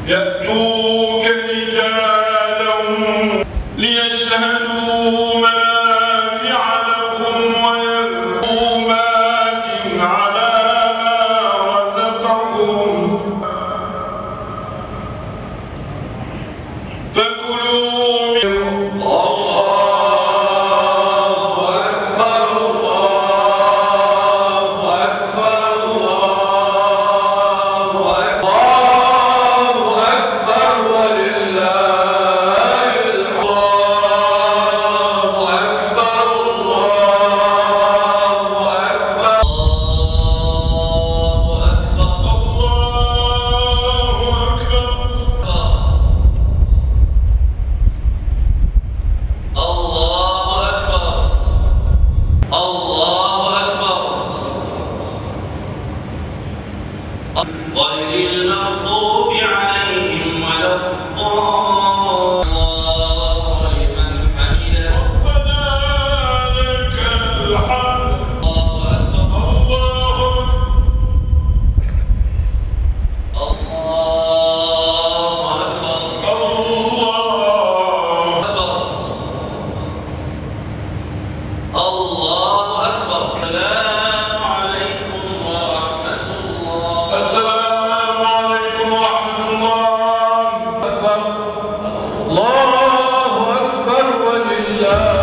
يأتوك رجالا ليشهدوا منافع لهم ويذكروا على ما رزقهم فكلوا منه. غير المغضوب عليهم ولا الضالين. الله لمن حمده. ربنا لك الحمد. الله أكبر. الله أكبر. الله أكبر. السلام عليكم ورحمة الله. السلام عليكم ورحمة الله. الله أكبر ولله